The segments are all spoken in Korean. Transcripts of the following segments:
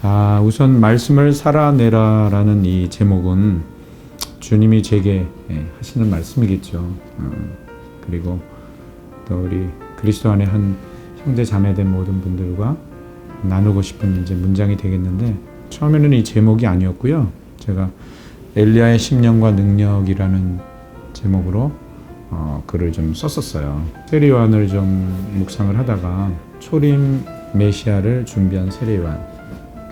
우선 말씀을 살아내라라는 이 제목은 주님이 제게 하시는 말씀이겠죠. 그리고 또 우리 그리스도 안에 한 형제 자매된 모든 분들과 나누고 싶은 이제 문장이 되겠는데, 처음에는 이 제목이 아니었고요. 제가 엘리야의 심령과 능력이라는 제목으로 글을 좀 썼었어요. 세례요한을 좀 묵상을 하다가 초림 메시아를 준비한 세례요한,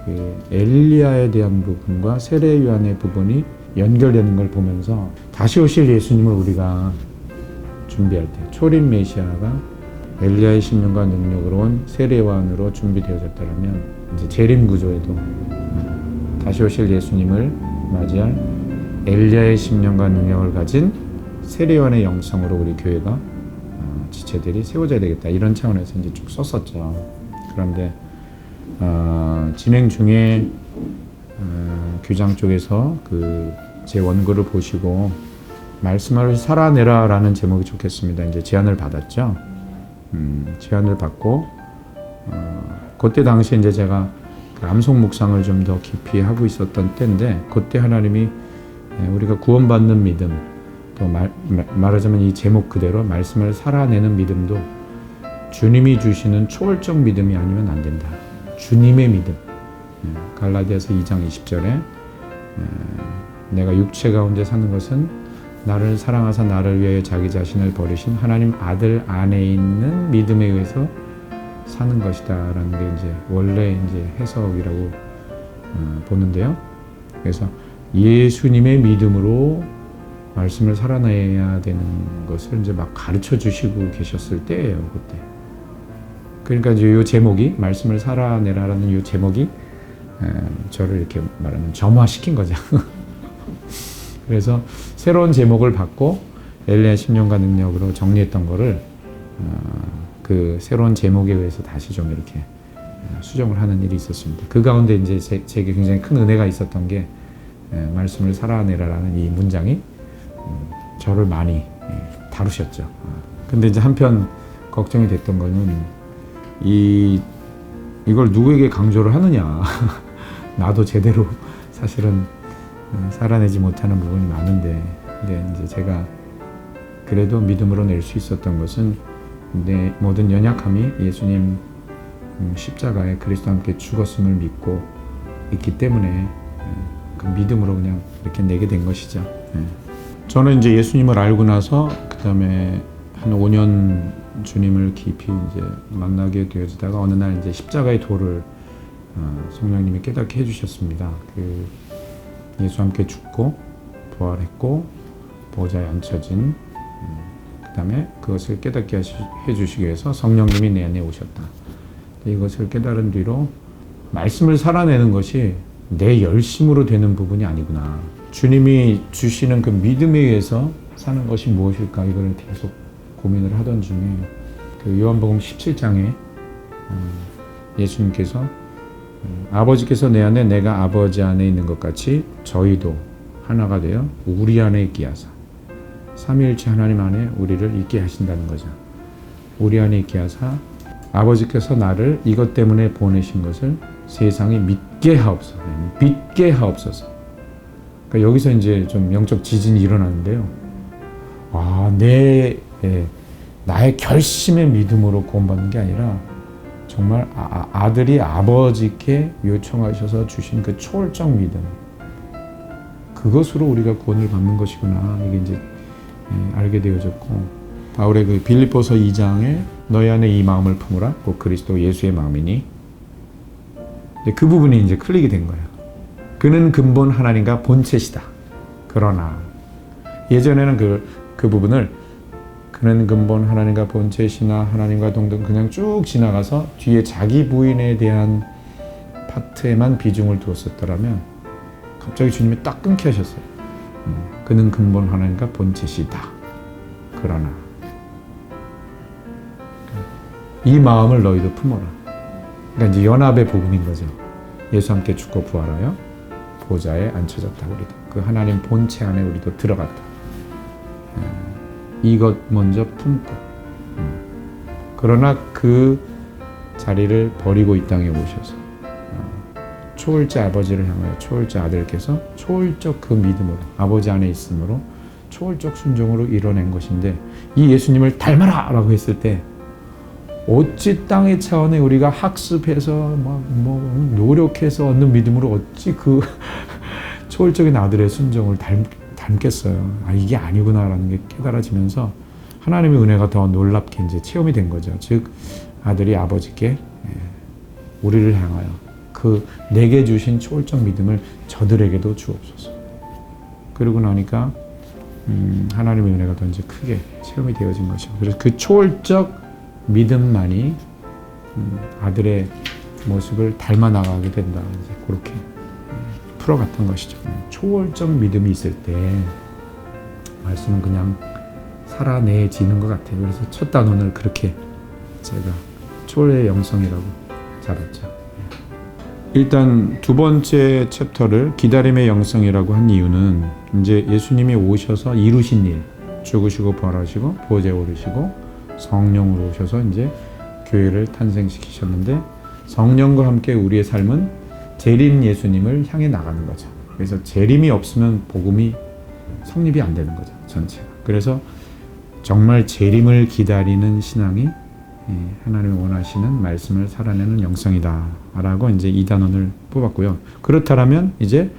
그 엘리야에 대한 부분과 세례요한의 부분이 연결되는 걸 보면서 다시 오실 예수님을 우리가 준비할 때 초림 메시아가 엘리야의 심령과 능력으로 온 세례요한으로 준비되어졌다면, 이제 재림 구조에도 다시 오실 예수님을 맞이할 엘리야의 심령과 능력을 가진 세례요한의 영성으로 우리 교회가 지체들이 세워져야 되겠다, 이런 차원에서 이제 쭉 썼었죠. 그런데 진행 중에 교장 쪽에서 그 제 원고를 보시고 말씀을 살아내라라는 제목이 좋겠습니다. 이제 제안을 받았죠. 제안을 받고 그때 당시에 이제 제가 암송 묵상을 좀 더 깊이 하고 있었던 때인데, 그때 하나님이 우리가 구원받는 믿음, 또 말하자면 이 제목 그대로 말씀을 살아내는 믿음도 주님이 주시는 초월적 믿음이 아니면 안 된다. 주님의 믿음. 갈라디아서 2장 20절에 내가 육체 가운데 사는 것은 나를 사랑하사 나를 위하여 자기 자신을 버리신 하나님 아들 안에 있는 믿음에 의해서 사는 것이다 라는 게 이제 원래 이제 해석이라고 보는데요. 그래서 예수님의 믿음으로 말씀을 살아내야 되는 것을 이제 막 가르쳐 주시고 계셨을 때예요, 그때. 그러니까 이제 이 제목이, 말씀을 살아내라라는 이 제목이 저를 이렇게 말하면 점화시킨 거죠. 그래서 새로운 제목을 받고 엘리야 심령과 능력으로 정리했던 거를 그 새로운 제목에 의해서 다시 좀 이렇게 수정을 하는 일이 있었습니다. 그 가운데 이제 제게 굉장히 큰 은혜가 있었던 게 말씀을 살아내라라는 이 문장이 저를 많이 다루셨죠. 근데 이제 한편 걱정이 됐던 거는 이걸 누구에게 강조를 하느냐. 나도 제대로 사실은 살아내지 못하는 부분이 많은데, 근데 이제 제가 그래도 믿음으로 낼 수 있었던 것은 내 모든 연약함이 예수님 십자가에 그리스도와 함께 죽었음을 믿고 있기 때문에 그 믿음으로 그냥 이렇게 내게 된 것이죠. 저는 이제 예수님을 알고 나서 그 다음에 한 5년 주님을 깊이 이제 만나게 되어지다가 어느 날 이제 십자가의 도를 성령님이 깨닫게 해주셨습니다. 그 예수와 함께 죽고 부활했고 보좌에 앉혀진, 그 다음에 그것을 깨닫게 해주시기 위해서 성령님이 내 안에 오셨다. 이것을 깨달은 뒤로 말씀을 살아내는 것이 내 열심으로 되는 부분이 아니구나. 주님이 주시는 그 믿음에 의해서 사는 것이 무엇일까, 이걸 계속 고민을 하던 중에 그 요한복음 17장에 예수님께서 아버지께서 내 안에 내가 아버지 안에 있는 것 같이 저희도 하나가 되어 우리 안에 있게 하사, 삼위일체 하나님 안에 우리를 있게 하신다는 거죠. 우리 안에 있게 하사 아버지께서 나를 이것 때문에 보내신 것을 세상에 믿게 하옵소서. 믿게 하옵소서. 그러니까 여기서 이제 좀 영적 지진이 일어나는데요. 나의 결심의 믿음으로 구원받는 게 아니라 정말 아들이 아버지께 요청하셔서 주신 그 초월적 믿음, 그것으로 우리가 구원을 받는 것이구나, 이게 이제 알게 되어졌고, 바울의 그 빌립보서 2장에 너희 안에 이 마음을 품으라, 곧 그리스도 예수의 마음이니, 그 부분이 이제 클릭이 된 거예요. 그는 근본 하나님과 본체시다. 그러나 예전에는 그 부분을 그는 근본 하나님과 본체시나 하나님과 동등 그냥 쭉 지나가서 뒤에 자기 부인에 대한 파트에만 비중을 두었었더라면 갑자기 주님이 딱 끊게 하셨어요. 그는 근본 하나님과 본체시다. 그러나 이 마음을 너희도 품어라. 그러니까 이제 연합의 복음인 거죠. 예수와 함께 죽고 부활하여 보좌에 앉혀졌다. 우리도 그 하나님 본체 안에 우리도 들어갔다. 이것 먼저 품고, 그러나 그 자리를 버리고 이 땅에 오셔서 초월자 아버지를 향하여 초월자 아들께서 초월적 그 믿음으로 아버지 안에 있으므로 초월적 순종으로 이뤄낸 것인데, 이 예수님을 닮아라 라고 했을 때 어찌 땅의 차원에 우리가 학습해서 뭐 노력해서 얻는 믿음으로 어찌 그 초월적인 아들의 순종을 닮겠어요. 이게 아니구나라는 게 깨달아지면서 하나님의 은혜가 더 놀랍게 이제 체험이 된 거죠. 즉 아들이 아버지께 우리를 향하여 그 내게 주신 초월적 믿음을 저들에게도 주옵소서. 그러고 나니까 하나님의 은혜가 더 이제 크게 체험이 되어진 것이죠. 그래서 그 초월적 믿음만이 아들의 모습을 닮아 나가게 된다. 이제 그렇게 풀어갔던 것이죠. 초월적 믿음이 있을 때 말씀은 그냥 살아내지는 것 같아요. 그래서 첫 단원을 그렇게 제가 초월의 영성이라고 잡았죠. 일단 두 번째 챕터를 기다림의 영성이라고 한 이유는 이제 예수님이 오셔서 이루신 일, 죽으시고 부활하시고 보좌에 오르시고 성령으로 오셔서 이제 교회를 탄생시키셨는데, 성령과 함께 우리의 삶은 재림 예수님을 향해 나가는 거죠. 그래서 재림이 없으면 복음이 성립이 안 되는 거죠, 전체가. 그래서 정말 재림을 기다리는 신앙이 하나님이 원하시는 말씀을 살아내는 영성이다 라고 이제 이 단원을 뽑았고요. 그렇다면 이제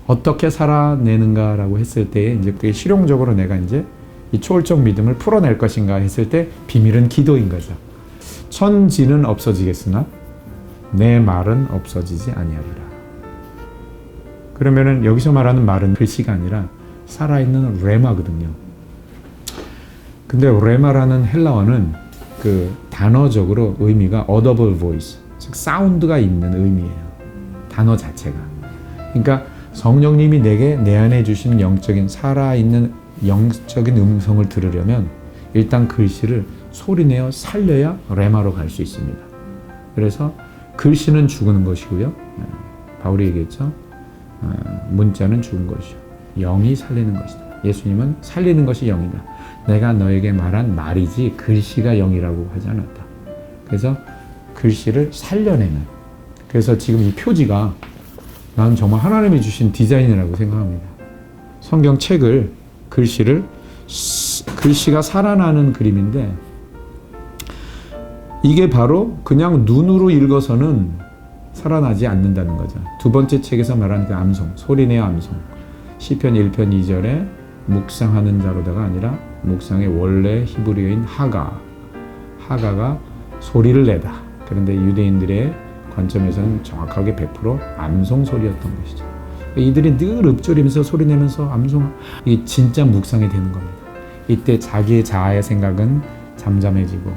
어떻게 살아내는가라고 했을 때 이제 그게 실용적으로 내가 이제 이 초월적 믿음을 풀어낼 것인가 했을 때 비밀은 기도인 거죠. 천지는 없어지겠으나 내 말은 없어지지 아니하리라. 그러면은 여기서 말하는 말은 글씨가 아니라 살아있는 레마거든요. 근데 레마라는 헬라어는 그 단어적으로 의미가 audible voice, 즉 사운드가 있는 의미예요. 단어 자체가. 그러니까 성령님이 내게 내 안에 주신 영적인 살아있는 영적인 음성을 들으려면 일단 글씨를 소리내어 살려야 레마로 갈 수 있습니다. 그래서 글씨는 죽은 것이고요. 바울이 얘기했죠. 문자는 죽은 것이요. 영이 살리는 것이다. 예수님은 살리는 것이 영이다. 내가 너에게 말한 말이지 글씨가 영이라고 하지 않았다. 그래서 글씨를 살려내는. 그래서 지금 이 표지가 나는 정말 하나님이 주신 디자인이라고 생각합니다. 성경 책을 글씨가 살아나는 그림인데, 이게 바로 그냥 눈으로 읽어서는 살아나지 않는다는 거죠. 두 번째 책에서 말하는 그 암송, 소리내어 암송. 시편 1편 2절에 묵상하는 자로다가 아니라 묵상의 원래 히브리어인 하가가 소리를 내다. 그런데 유대인들의 관점에서는 정확하게 100% 암송 소리였던 것이죠. 이들이 늘 읊조리면서 소리내면서 암송, 이게 진짜 묵상이 되는 겁니다. 이때 자기의 자아의 생각은 잠잠해지고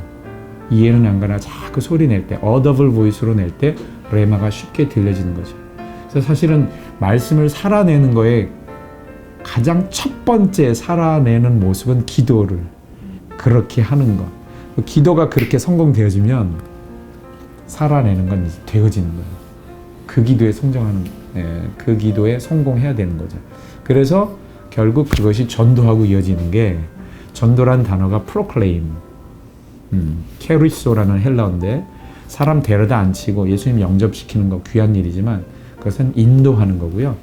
이해는 안 가나 자꾸 소리 낼 때, audible voice로 낼 때 레마가 쉽게 들려지는 거죠. 그래서 사실은 말씀을 살아내는 거에 가장 첫 번째 살아내는 모습은 기도를 그렇게 하는 것. 기도가 그렇게 성공되어지면 살아내는 건 이제 되어지는 거예요. 그 기도에 그 기도에 성공해야 되는 거죠. 그래서 결국 그것이 전도하고 이어지는 게, 전도란 단어가 proclaim, 케리소라는 헬라어인데 사람 데려다 앉히고 예수님 영접시키는 거 귀한 일이지만 그것은 인도하는 거고요.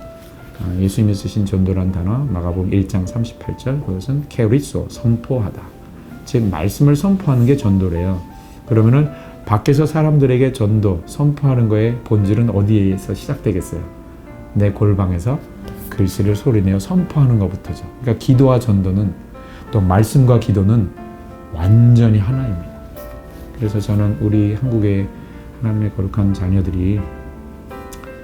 예수님이 쓰신 전도란 단어 마가복음 1장 38절, 그것은 케리소, 선포하다. 즉 말씀을 선포하는 게 전도래요. 그러면은 밖에서 사람들에게 전도, 선포하는 거의 본질은 어디에서 시작되겠어요? 내 골방에서 글씨를 소리내어 선포하는 것부터죠. 그러니까 기도와 전도는, 또 말씀과 기도는 완전히 하나입니다. 그래서 저는 우리 한국의 하나님의 거룩한 자녀들이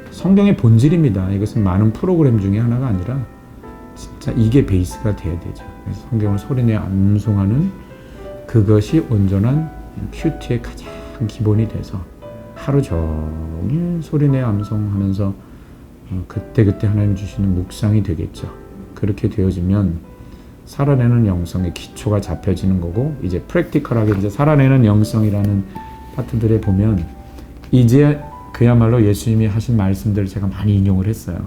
성경의 본질입니다. 이것은 많은 프로그램 중에 하나가 아니라 진짜 이게 베이스가 돼야 되죠. 그래서 성경을 소리내어 암송하는 그것이 온전한 큐티의 가장 기본이 돼서 하루 종일 소리내어 암송하면서 그때그때 하나님 주시는 묵상이 되겠죠. 그렇게 되어지면 살아내는 영성의 기초가 잡혀지는 거고, 이제 프랙티컬하게 이제 살아내는 영성이라는 파트들에 보면 이제 그야말로 예수님이 하신 말씀들을 제가 많이 인용을 했어요.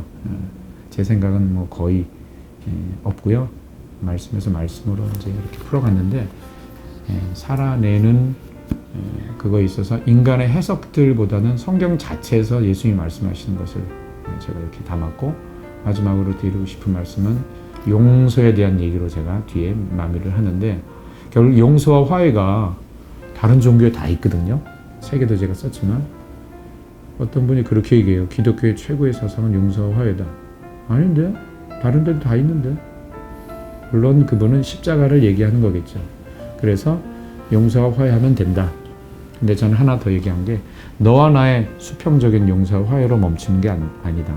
제 생각은 뭐 거의 없고요. 말씀에서 말씀으로 이제 이렇게 풀어갔는데, 살아내는 그거에 있어서 인간의 해석들보다는 성경 자체에서 예수님이 말씀하시는 것을 제가 이렇게 담았고, 마지막으로 드리고 싶은 말씀은 용서에 대한 얘기로 제가 뒤에 마무리를 하는데, 결국 용서와 화해가 다른 종교에 다 있거든요. 세계도 제가 썼지만 어떤 분이 그렇게 얘기해요. 기독교의 최고의 사상은 용서와 화해다. 아닌데? 다른 데도 다 있는데? 물론 그분은 십자가를 얘기하는 거겠죠. 그래서 용서와 화해하면 된다. 근데 저는 하나 더 얘기한 게, 너와 나의 수평적인 용서와 화해로 멈추는 게 아니다.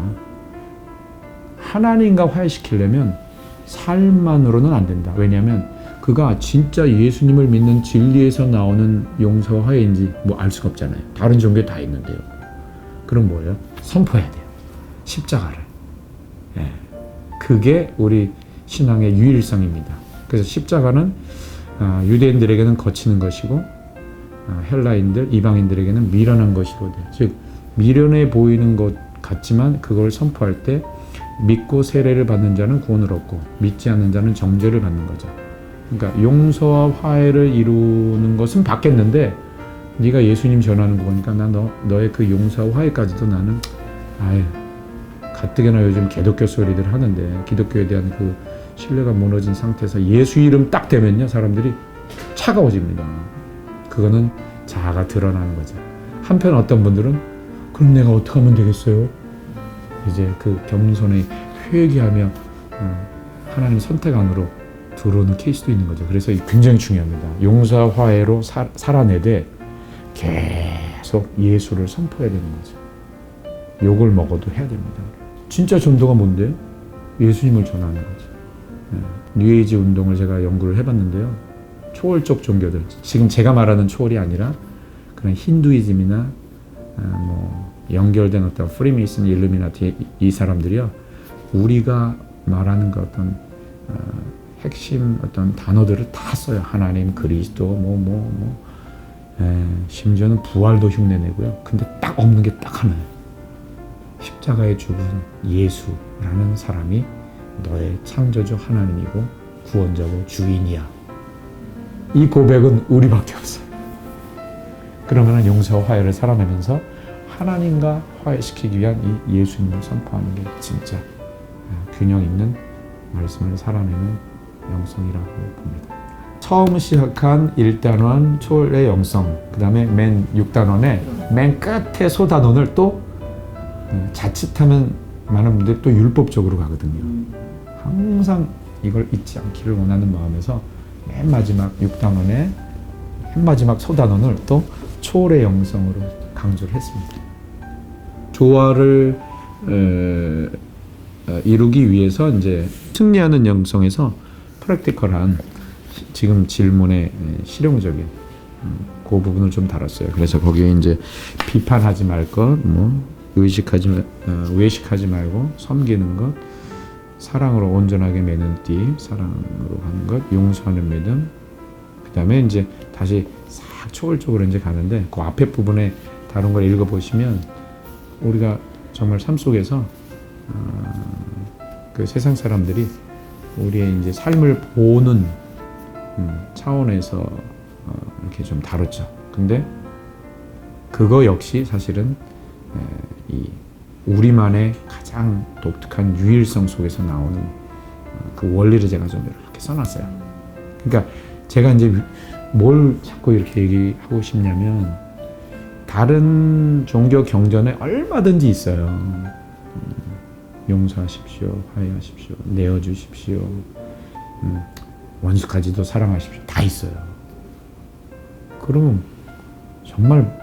하나님과 화해시키려면 삶만으로는 안 된다. 왜냐하면 그가 진짜 예수님을 믿는 진리에서 나오는 용서와 화해인지 뭐 알 수가 없잖아요. 다른 종교에 다 있는데요. 그럼 뭐예요? 선포해야 돼요. 십자가를. 예. 그게 우리 신앙의 유일성입니다. 그래서 십자가는 유대인들에게는 거치는 것이고, 헬라인들, 이방인들에게는 미련한 것이로 돼요. 즉 미련해 보이는 것 같지만 그걸 선포할 때 믿고 세례를 받는 자는 구원을 얻고 믿지 않는 자는 정죄를 받는 거죠. 그러니까 용서와 화해를 이루는 것은 받겠는데, 네가 예수님 전하는 거 보니까 나 너의 그 용서와 화해까지도 나는 가뜩이나 요즘 기독교 소리들 하는데, 기독교에 대한 그 신뢰가 무너진 상태에서 예수 이름 딱 대면요 사람들이 차가워집니다. 그거는 자아가 드러나는 거죠. 한편 어떤 분들은 그럼 내가 어떻게 하면 되겠어요? 이제 그 겸손히 회개하며 하나님 선택 안으로 들어오는 케이스도 있는 거죠. 그래서 굉장히 중요합니다. 용서와 화해로 살아내되 계속 예수를 선포해야 되는 거죠. 욕을 먹어도 해야 됩니다. 진짜 전도가 뭔데요? 예수님을 전하는 거죠. 뉴에이지 운동을 제가 연구를 해봤는데요. 초월적 종교들, 지금 제가 말하는 초월이 아니라 그런 힌두이즘이나 뭐 연결된 어떤 프리메이슨, 일루미나티, 이 사람들이요, 우리가 말하는 그 어떤 핵심 어떤 단어들을 다 써요. 하나님, 그리스도, 심지어는 부활도 흉내내고요. 근데 딱 없는 게 딱 하나예요. 십자가에 죽은 예수라는 사람이 너의 창조주 하나님이고 구원자고 주인이야. 이 고백은 우리밖에 없어요. 그러면 용서와 화해를 살아내면서 하나님과 화해시키기 위한 이 예수님을 선포하는 게 진짜 균형 있는 말씀을 살아내는 영성이라고 봅니다. 처음 시작한 1단원 초월의 영성, 그 다음에 맨 6단원의 맨 끝에 소단원을 또 자칫하면 많은 분들이 또 율법적으로 가거든요. 항상 이걸 잊지 않기를 원하는 마음에서 맨 마지막 6단원의 맨 마지막 소단원을 또 초월의 영성으로 강조를 했습니다. 조화를 이루기 위해서 이제 승리하는 영성에서 프랙티컬한 지금 질문의 실용적인 그 부분을 좀 다뤘어요. 그래서 거기에 이제 비판하지 말 것, 외식하지 말고 섬기는 것, 사랑으로 온전하게 매는 띠, 사랑으로 하는 것, 용서하는 믿음. 그 다음에 이제 다시 싹 초월적으로 이제 가는데, 그 앞에 부분에 다른 걸 읽어보시면 우리가 정말 삶 속에서 그 세상 사람들이 우리의 이제 삶을 보는 차원에서 이렇게 좀 다뤘죠. 근데 그거 역시 사실은 이 우리만의 가장 독특한 유일성 속에서 나오는 그 원리를 제가 좀 이렇게 써놨어요. 그러니까 제가 이제 뭘 자꾸 이렇게 얘기하고 싶냐면, 다른 종교 경전에 얼마든지 있어요. 용서하십시오, 화해하십시오, 내어주십시오, 원수까지도 사랑하십시오, 다 있어요. 그러면 정말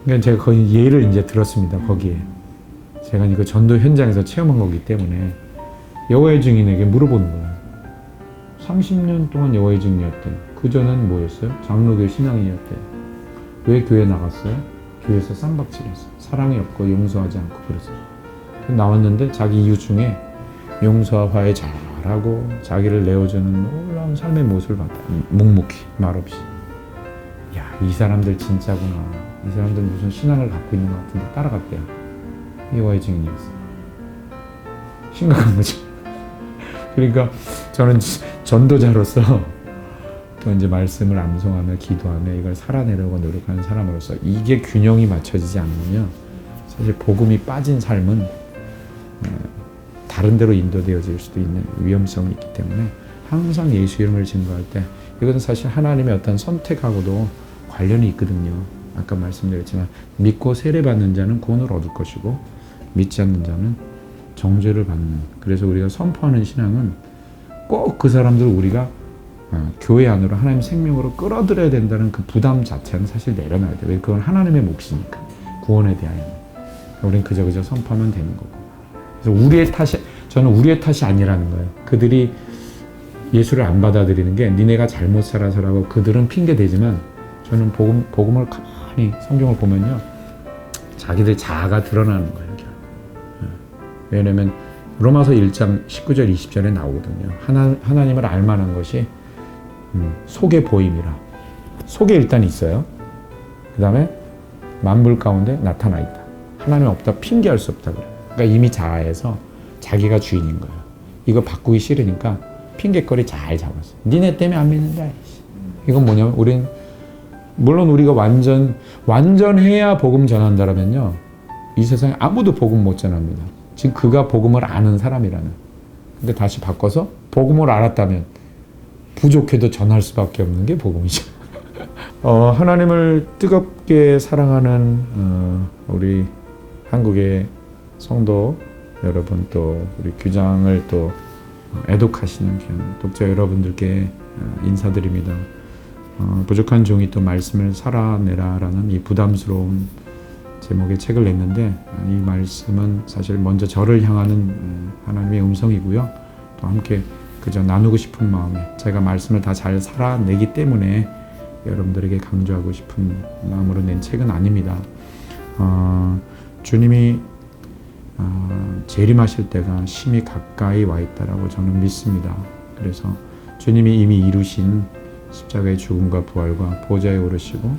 그러니까 제가 거의 예를 이제 들었습니다. 거기에 제가 그 전도 현장에서 체험한 거기 때문에 여호와의 증인에게 물어보는 거예요. 30년 동안 여호와의 증인이었대. 그 전은 뭐였어요? 장로교 신앙인이었대. 왜 교회 나갔어요? 교회에서 쌈박질했어. 사랑이 없고 용서하지 않고 그랬어요. 나왔는데 자기 이유 중에 용서와 화해 잘하고 자기를 내어주는 놀라운 삶의 모습을 봤다. 묵묵히 말없이. 야, 이 사람들 진짜구나. 이 사람들 무슨 신앙을 갖고 있는 것 같은데 따라갔대요. 여호와의 증인이었어요. 심각한 거죠. 그러니까 저는 전도자로서 또 이제 말씀을 암송하며 기도하며 이걸 살아내려고 노력하는 사람으로서 이게 균형이 맞춰지지 않으면 사실 복음이 빠진 삶은 다른 데로 인도되어질 수도 있는 위험성이 있기 때문에 항상 예수 이름을 증거할 때 이것은 사실 하나님의 어떤 선택하고도 관련이 있거든요. 아까 말씀드렸지만 믿고 세례받는 자는 구원을 얻을 것이고 믿지 않는 자는 정죄를 받는. 그래서 우리가 선포하는 신앙은 꼭 그 사람들을 우리가 교회 안으로 하나님 생명으로 끌어들여야 된다는 그 부담 자체는 사실 내려놔야 돼요. 왜? 그건 하나님의 몫이니까. 구원에 대하여 우리는 그저 선포하면 되는 거고. 그래서 저는 우리의 탓이 아니라는 거예요. 그들이 예수를 안 받아들이는 게 니네가 잘못 살아서라고 그들은 핑계 대지만 저는 복음을 가만히 성경을 보면요, 자기들 자아가 드러나는 거예요. 왜냐면 로마서 1장 19절 20절에 나오거든요. 하나님을 알만한 것이 속에 보임이라. 속에 일단 있어요. 그 다음에 만물 가운데 나타나 있다. 하나님 없다 핑계할 수 없다 그래요. 그러니까 이미 자아에서 자기가 주인인 거예요. 이거 바꾸기 싫으니까 핑계거리 잘 잡았어. 니네 때문에 안 믿는다. 이건 뭐냐면 물론 우리가 완전해야 복음 전한다라면요, 이 세상에 아무도 복음 못 전합니다. 지금 그가 복음을 아는 사람이라는. 근데 다시 바꿔서 복음을 알았다면 부족해도 전할 수밖에 없는 게 복음이죠. 하나님을 뜨겁게 사랑하는 우리 한국의 성도 여러분, 또 우리 규장을 또 애독하시는 독자 여러분들께 인사드립니다. 부족한 종이 또 말씀을 살아내라라는 이 부담스러운 제목의 책을 냈는데, 이 말씀은 사실 먼저 저를 향하는 하나님의 음성이고요. 또 함께 그저 나누고 싶은 마음에 제가 말씀을 다 잘 살아내기 때문에 여러분들에게 강조하고 싶은 마음으로 낸 책은 아닙니다. 주님이 재림하실 때가 심히 가까이 와 있다라고 저는 믿습니다. 그래서 주님이 이미 이루신 십자가의 죽음과 부활과 보좌에 오르시고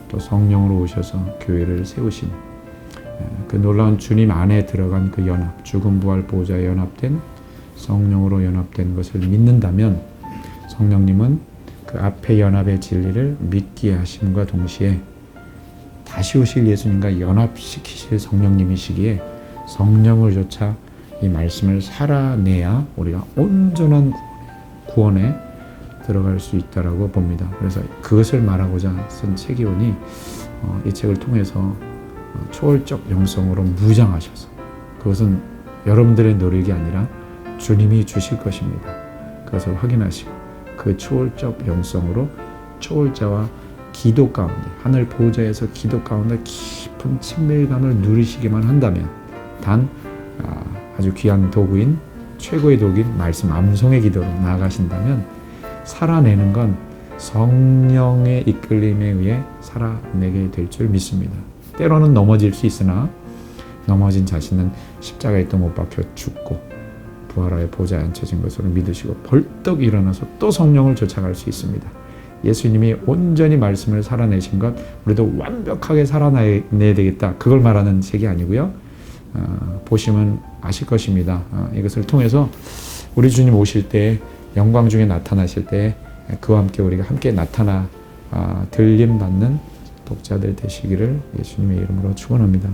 또 성령으로 오셔서 교회를 세우신 그 놀라운 주님 안에 들어간 그 연합, 죽음 부활 보좌에 연합된 성령으로 연합된 것을 믿는다면 성령님은 그 앞에 연합의 진리를 믿게 하심과 동시에 다시 오실 예수님과 연합시키실 성령님이시기에 성령을 조차 이 말씀을 살아내야 우리가 온전한 구원에 들어갈 수 있다라고 봅니다. 그래서 그것을 말하고자 쓴 책이오니 이 책을 통해서 초월적 영성으로 무장하셔서, 그것은 여러분들의 노력이 아니라 주님이 주실 것입니다. 그것을 확인하시고 그 초월적 영성으로 초월자와 기도 가운데, 하늘 보좌에서 기도 가운데 깊은 친밀감을 누리시기만 한다면, 단 아주 귀한 도구인 최고의 도구인 말씀 암송의 기도로 나아가신다면 살아내는 건 성령의 이끌림에 의해 살아내게 될 줄 믿습니다. 때로는 넘어질 수 있으나 넘어진 자신은 십자가에 또 못 박혀 죽고 부활하여 보좌에 앉혀진 것으로 믿으시고 벌떡 일어나서 또 성령을 쫓아갈 수 있습니다. 예수님이 온전히 말씀을 살아내신 것, 우리도 완벽하게 살아내야 되겠다, 그걸 말하는 책이 아니고요. 보시면 아실 것입니다. 이것을 통해서 우리 주님 오실 때, 영광 중에 나타나실 때 그와 함께 우리가 함께 나타나 들림 받는 독자들 되시기를 예수님의 이름으로 축원합니다.